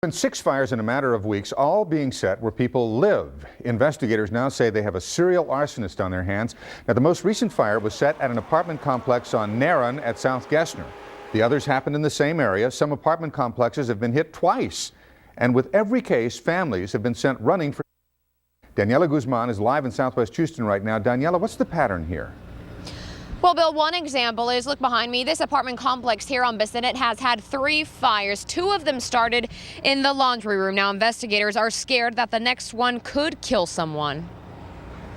Been 6 fires in a matter of weeks, all being set where people live. Investigators now say they have a serial arsonist on their hands. Now, the most recent fire was set at an apartment complex on Narran at South Gessner. The others happened in the same area. Some apartment complexes have been hit twice. And with every case, families have been sent running for. Daniela Guzman is live in Southwest Houston right now. Daniela, what's the pattern here? Well, Bill, one example is, look behind me, this apartment complex here on Bissonnette has had 3 fires. 2 of them started in the laundry room. Now, investigators are scared that the next one could kill someone.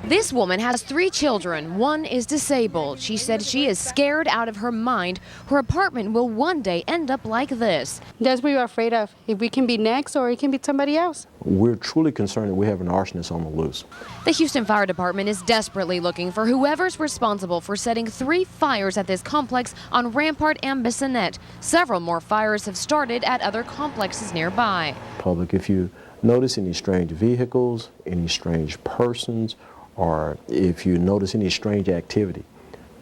This woman has 3 children. One is disabled. She said she is scared out of her mind. Her apartment will one day end up like this. That's what we're afraid of. If we can be next or it can be somebody else. We're truly concerned that we have an arsonist on the loose. The Houston Fire Department is desperately looking for whoever's responsible for setting 3 fires at this complex on Rampart and Bissonnette. Several more fires have started at other complexes nearby. Public, if you notice any strange vehicles, any strange persons, or if you notice any strange activity,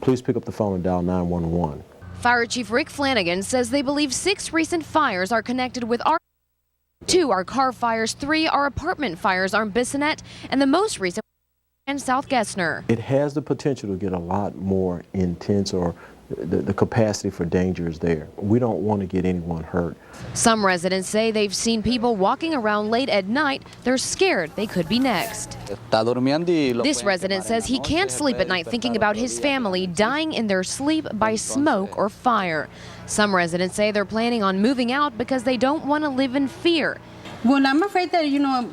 please pick up the phone and dial 911. Fire Chief Rick Flanagan says they believe 6 recent fires are connected with arson. 2 are car fires, 3 are apartment fires on Bissonnette, and the most recent in South Gessner. It has the potential to get a lot more intense, or the capacity for danger is there. We don't want to get anyone hurt. Some residents say they've seen people walking around late at night. They're scared they could be next. This resident says he can't sleep at night thinking about his family dying in their sleep by smoke or fire. Some residents say they're planning on moving out because they don't want to live in fear. Well, I'm afraid that,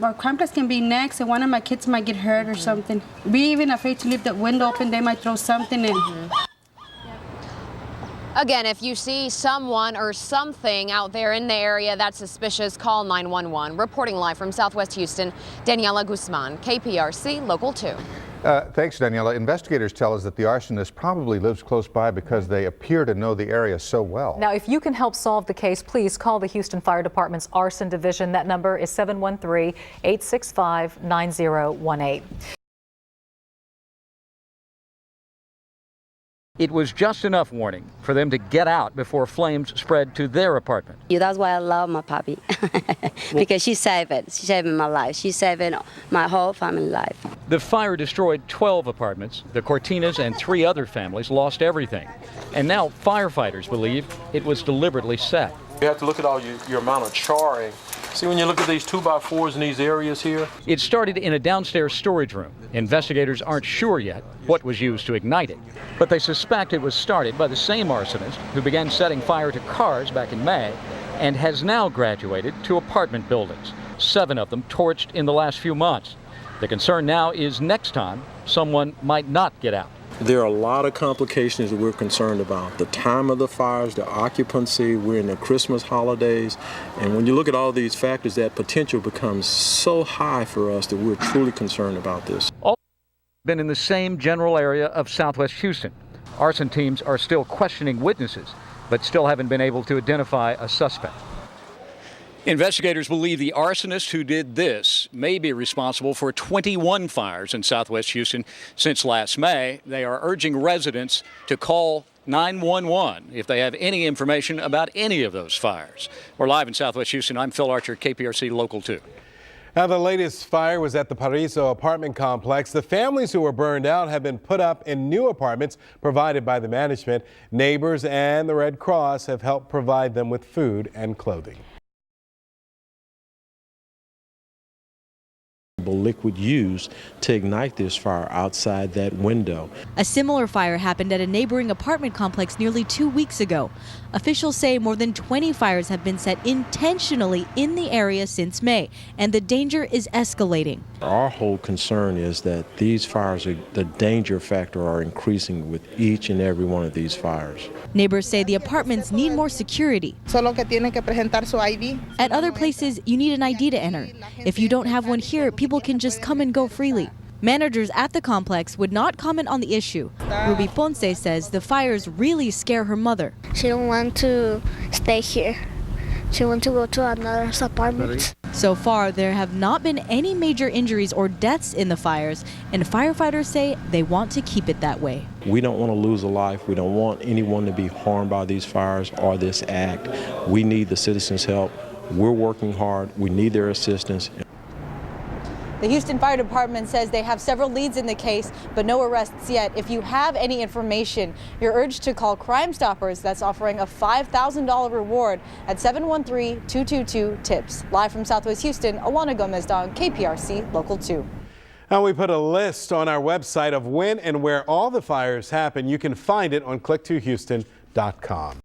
our complex can be next and one of my kids might get hurt or something. We're even afraid to leave the window open. They might throw something in. Again, if you see someone or something out there in the area that's suspicious, call 911. Reporting live from Southwest Houston, Daniela Guzman, KPRC Local 2. Thanks, Daniela. Investigators tell us that the arsonist probably lives close by because they appear to know the area so well. Now, if you can help solve the case, please call the Houston Fire Department's Arson Division. That number is 713-865-9018. It was just enough warning for them to get out before flames spread to their apartment. Yeah, that's why I love my puppy, because she saved it. She saved my life. She saved my whole family life. The fire destroyed 12 apartments. The Cortinas and 3 other families lost everything. And now firefighters believe it was deliberately set. You have to look at all your amount of charring. See, when you look at these 2x4s in these areas here? It started in a downstairs storage room. Investigators aren't sure yet what was used to ignite it, but they suspect it was started by the same arsonist who began setting fire to cars back in May and has now graduated to apartment buildings, 7 of them torched in the last few months. The concern now is next time someone might not get out. There are a lot of complications that we're concerned about. The time of the fires, the occupancy, we're in the Christmas holidays, and when you look at all these factors, that potential becomes so high for us that we're truly concerned about this. All been in the same general area of Southwest Houston. Arson teams are still questioning witnesses, but still haven't been able to identify a suspect. Investigators believe the arsonist who did this may be responsible for 21 fires in Southwest Houston since last May. They are urging residents to call 911 if they have any information about any of those fires. We're live in Southwest Houston. I'm Phil Archer, KPRC Local 2. Now, the latest fire was at the Paraiso apartment complex. The families who were burned out have been put up in new apartments provided by the management. Neighbors and the Red Cross have helped provide them with food and clothing. Liquid used to ignite this fire outside that window. A similar fire happened at a neighboring apartment complex nearly 2 weeks ago. Officials say more than 20 fires have been set intentionally in the area since May, and the danger is escalating. Our whole concern is that these fires, the danger factor are increasing with each and every one of these fires. Neighbors say the apartments need more security. Solo que tienen que presentar su ID. At other places, you need an ID to enter. If you don't have one here, people can just come and go freely. Managers at the complex would not comment on the issue. Ruby Ponce says the fires really scare her mother. She don't want to stay here. She wants to go to another apartment. So far, there have not been any major injuries or deaths in the fires, and firefighters say they want to keep it that way. We don't want to lose a life. We don't want anyone to be harmed by these fires or this act. We need the citizens' help. We're working hard. We need their assistance. The Houston Fire Department says they have several leads in the case, but no arrests yet. If you have any information, you're urged to call Crime Stoppers. That's offering a $5,000 reward at 713-222-TIPS. Live from Southwest Houston, Alana Gomez-Dong, KPRC Local 2. Now, we put a list on our website of when and where all the fires happen. You can find it on click2houston.com.